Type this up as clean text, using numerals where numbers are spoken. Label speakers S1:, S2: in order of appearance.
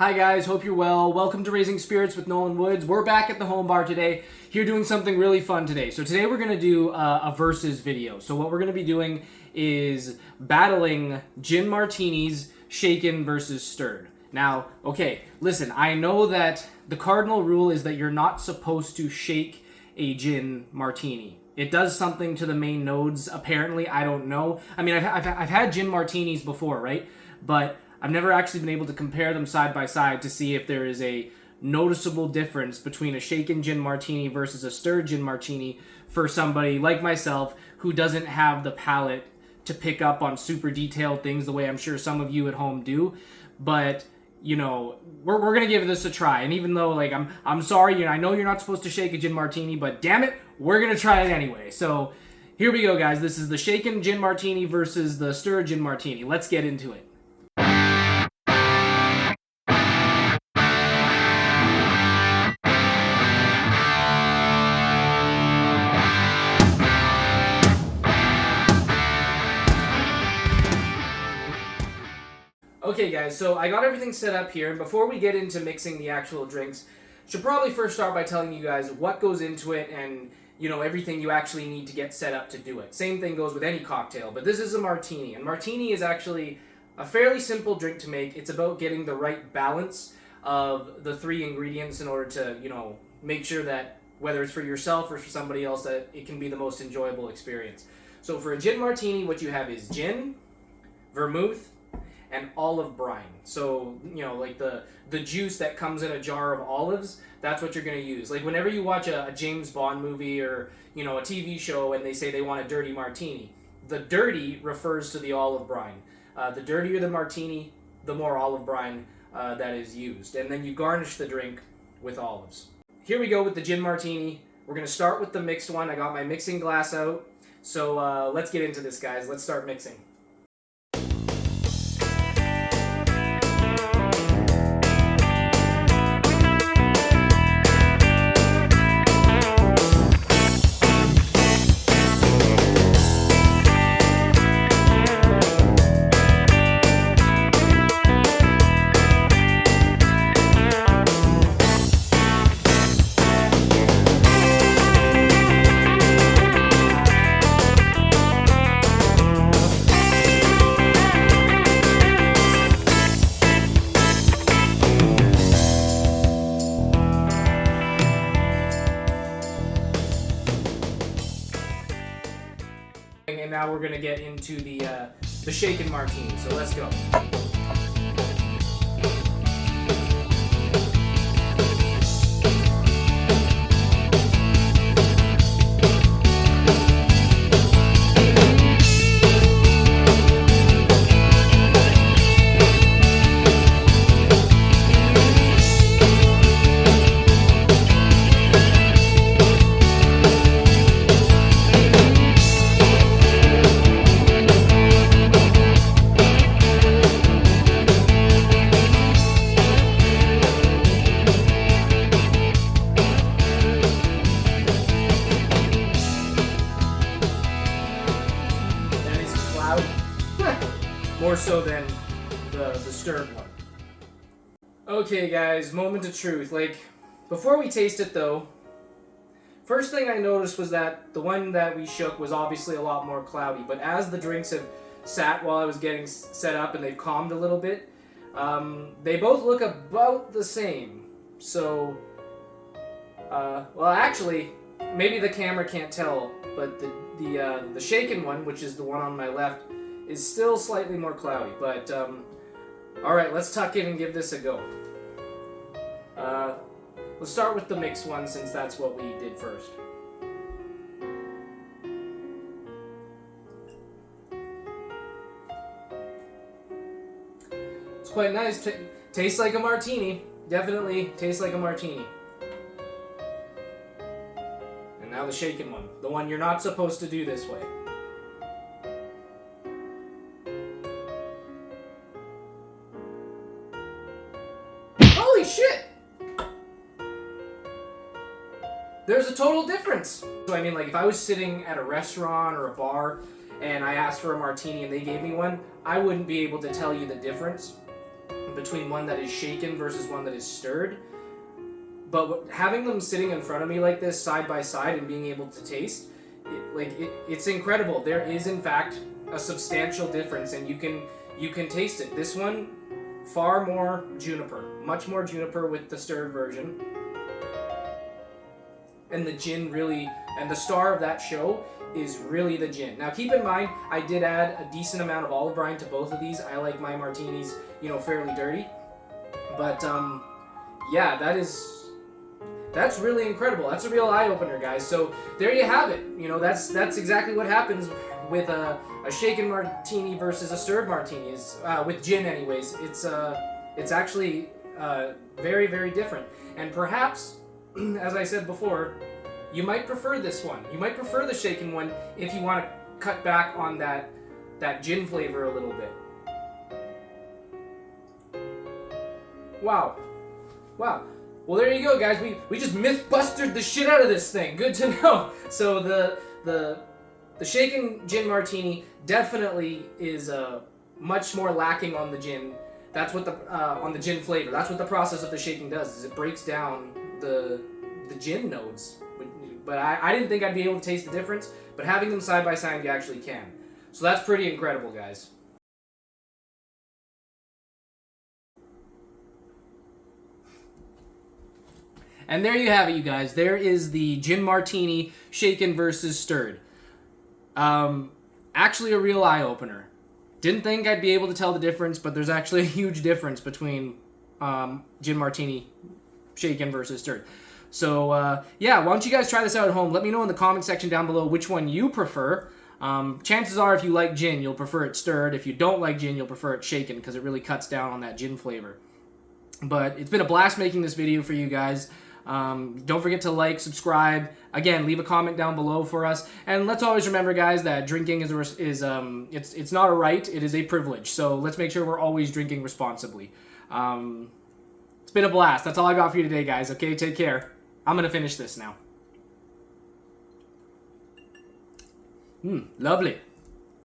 S1: Hi guys, hope you're well. Welcome to Raising Spirits with Nolan Woods. We're back at the home bar today, here doing something really fun today. So today we're going to do a versus video. So what we're going to be doing is battling Gin Martinis, shaken versus stirred. Now, okay, listen, I know that the cardinal rule is that you're not supposed to shake a Gin Martini. It does something to the main nodes, apparently, I don't know. I mean, I've had Gin Martinis before, right? But I've never actually been able to compare them side by side to see if there is a noticeable difference between a shaken Gin Martini versus a stirred Gin Martini for somebody like myself who doesn't have the palate to pick up on super detailed things the way I'm sure some of you at home do. But, you know, we're going to give this a try. And even though, like, I'm sorry, I know you're not supposed to shake a Gin Martini, but damn it, we're going to try it anyway. So here we go, guys. This is the shaken Gin Martini versus the stirred Gin Martini. Let's get into it. Okay guys, so I got everything set up here, and before we get into mixing the actual drinks, should probably first start by telling you guys what goes into it and, you know, everything you actually need to get set up to do it. Same thing goes with any cocktail, but this is a martini, and martini is actually a fairly simple drink to make. It's about getting the right balance of the three ingredients in order to, you know, make sure that whether it's for yourself or for somebody else, that it can be the most enjoyable experience. So for a gin martini, what you have is gin, vermouth, and olive brine. So, you know, like the juice that comes in a jar of olives, that's what you're going to use. Like whenever you watch a James Bond movie or, you know, a TV show and they say they want a dirty martini, the dirty refers to the olive brine. The dirtier the martini, the more olive brine that is used. And then you garnish the drink with olives. Here we go with the gin martini. We're going to start with the mixed one. I got my mixing glass out. So let's get into this, guys. Let's start mixing. And now we're gonna get into the shaken martini. So let's go. More so than the stirred one. Okay guys, moment of truth. Like, before we taste it though, first thing I noticed was that the one that we shook was obviously a lot more cloudy, but as the drinks have sat while I was getting set up and they've calmed a little bit, they both look about the same. So, well actually, maybe the camera can't tell, but the shaken one, which is the one on my left, is still slightly more cloudy, but alright, let's tuck in and give this a go. Let's start with the mixed one since that's what we did first. It's quite nice. Tastes like a martini. Definitely tastes like a martini. And now the shaken one. The one you're not supposed to do this way. Holy shit! There's a total difference. So I mean, like, if I was sitting at a restaurant or a bar and I asked for a martini and they gave me one, I wouldn't be able to tell you the difference. between one that is shaken versus one that is stirred. But having them sitting in front of me like this, side by side, and being able to taste, it's incredible. There is, in fact, a substantial difference, and you can taste it. This one, far more juniper, much more juniper with the stirred version. And the gin really, and the star of that show is really the gin. Now keep in mind, I did add a decent amount of olive brine to both of these. I like my martinis, fairly dirty. But yeah, that's really incredible. That's a real eye-opener, guys. So there you have it. That's exactly what happens with a shaken martini versus a stirred martini. Is with gin, anyways. It's actually very, very different. And perhaps, as I said before, you might prefer this one. You might prefer the shaken one if you want to cut back on that gin flavor a little bit. Wow. Well, there you go, guys. We just myth-busted the shit out of this thing. Good to know. So the shaken gin martini definitely is much more lacking on the gin. That's what on the gin flavor. That's what the process of the shaking does. Is it breaks down the gin notes. But I didn't think I'd be able to taste the difference. But having them side by side, you actually can. So that's pretty incredible, guys. And there you have it, you guys. There is the gin martini shaken versus stirred. Actually a real eye-opener. Didn't think I'd be able to tell the difference, but there's actually a huge difference between gin martini shaken versus stirred. So, yeah, why don't you guys try this out at home? Let me know in the comment section down below which one you prefer. Chances are if you like gin, you'll prefer it stirred. If you don't like gin, you'll prefer it shaken because it really cuts down on that gin flavor. But it's been a blast making this video for you guys. Don't forget to like, subscribe. Again, leave a comment down below for us. And let's always remember, guys, that drinking it's not a right, it is a privilege. So let's make sure we're always drinking responsibly. It's been a blast. That's all I got for you today, guys. Okay, take care. I'm gonna finish this now. Lovely.